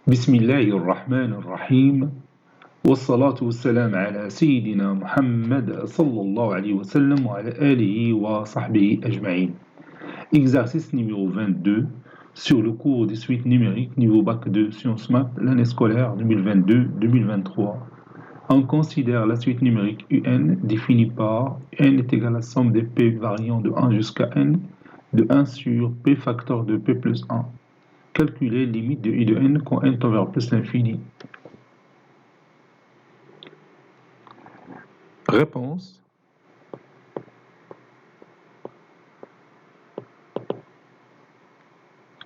بسم الله الرحمن الرحيم والصلاة والسلام على سيدنا محمد صلى الله عليه وسلم وعلى آله وصحبه أجمعين. Exercice numéro 22 sur le cours des suites numériques niveau bac 2 sciences maths l'année scolaire 2022-2023. On considère la suite numérique UN définie par n est égal à la somme des p variant de 1 jusqu'à n de 1 sur p facteur de p plus 1. Calculer limite de I de n quand n tend vers plus l'infini. Réponse.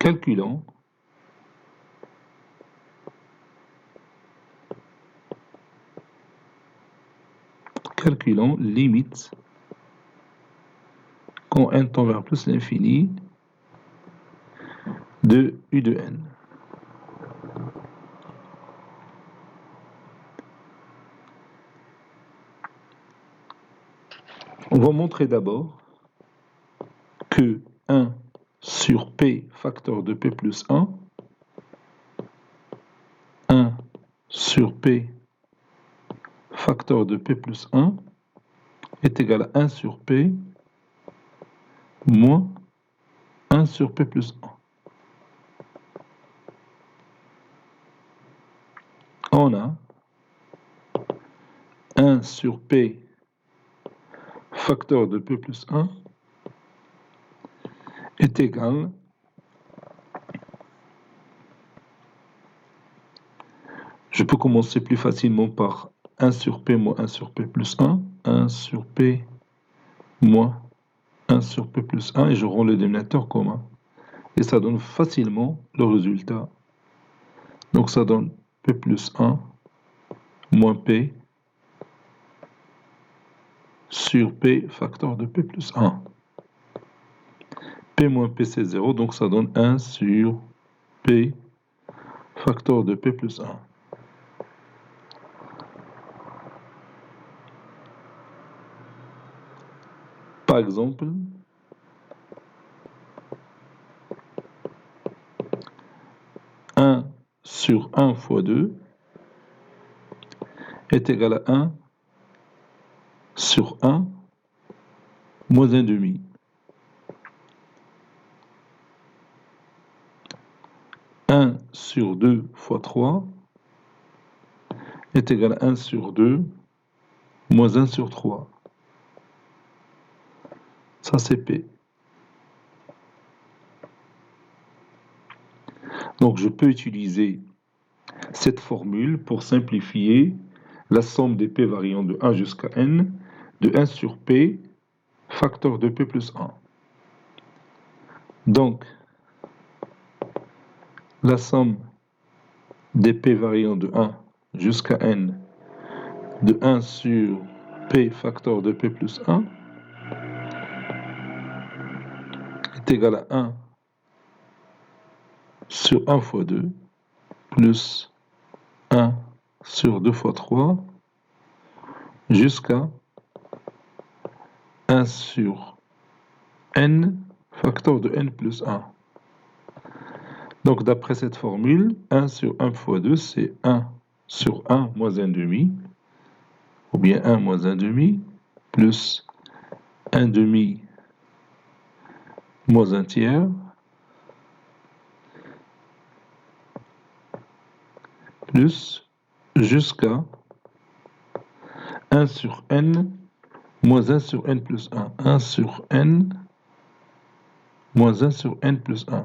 Calculons limite quand n tend vers plus l'infini de U de n. On va montrer d'abord que 1 sur p facteur de p plus 1 sur p facteur de p plus 1 est égal à 1 sur p moins 1 sur p plus 1. On a 1 sur p facteur de p plus 1 est égal je peux commencer plus facilement par 1 sur p moins 1 sur p plus 1, 1 sur p moins 1 sur p plus 1, et je rends le dénominateur commun. Et ça donne facilement le résultat. Donc ça donne p plus 1 moins p sur p facteur de p plus 1. P moins p c'est 0, donc ça donne 1 sur p facteur de p plus 1. Par exemple, sur 1 fois 2 est égal à 1 sur 1 moins 1 demi. 1 sur 2 fois 3 est égal à 1 sur 2 moins 1 sur 3. Ça c'est P. Donc je peux utiliser cette formule pour simplifier la somme des P variant de 1 jusqu'à n de 1 sur P facteur de P plus 1. Donc la somme des P variant de 1 jusqu'à n de 1 sur P facteur de P plus 1 est égal à 1 sur 1 fois 2 plus 1 sur 2 fois 3 jusqu'à 1 sur n facteur de n plus 1. Donc d'après cette formule, 1 sur 1 fois 2 c'est 1 sur 1 moins 1 demi, ou bien 1 moins 1 demi, plus 1 demi moins 1 tiers, plus jusqu'à 1 sur n moins 1 sur n plus 1. 1 sur n moins 1 sur n plus 1.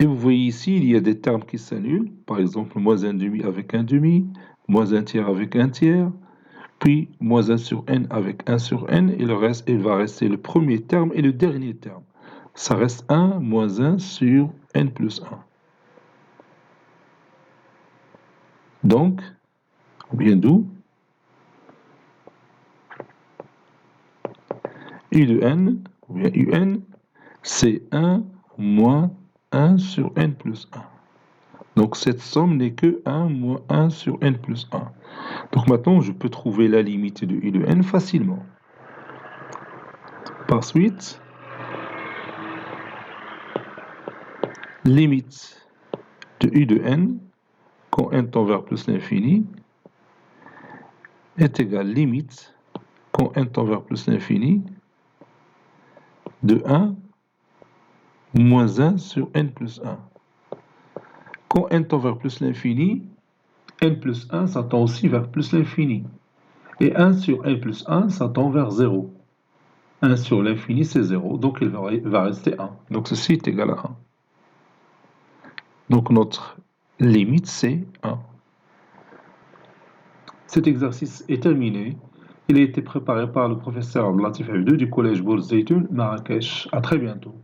Et vous voyez ici, il y a des termes qui s'annulent. Par exemple, moins 1 demi avec 1 demi, moins 1 tiers avec 1 tiers, puis moins 1 sur n avec 1 sur n, et le reste, il va rester le premier terme et le dernier terme. Ça reste 1 moins 1 sur n plus 1. Donc, bien d'où U de n, ou bien un, c'est 1 moins 1 sur n plus 1. Donc cette somme n'est que 1 moins 1 sur n plus 1. Donc maintenant, je peux trouver la limite de I de n facilement. Par suite, limite de u de n, quand n tend vers plus l'infini, est égale limite, quand n tend vers plus l'infini, de 1 moins 1 sur n plus 1. Quand n tend vers plus l'infini, n plus 1, ça tend aussi vers plus l'infini. Et 1 sur n plus 1, ça tend vers 0. 1 sur l'infini, c'est 0, donc il va rester 1. Donc ceci est égal à 1. Donc notre limite, c'est 1. Cet exercice est terminé. Il a été préparé par le professeur Abdelatif Abdou du collège Bourz Zeytoun, Marrakech. À très bientôt.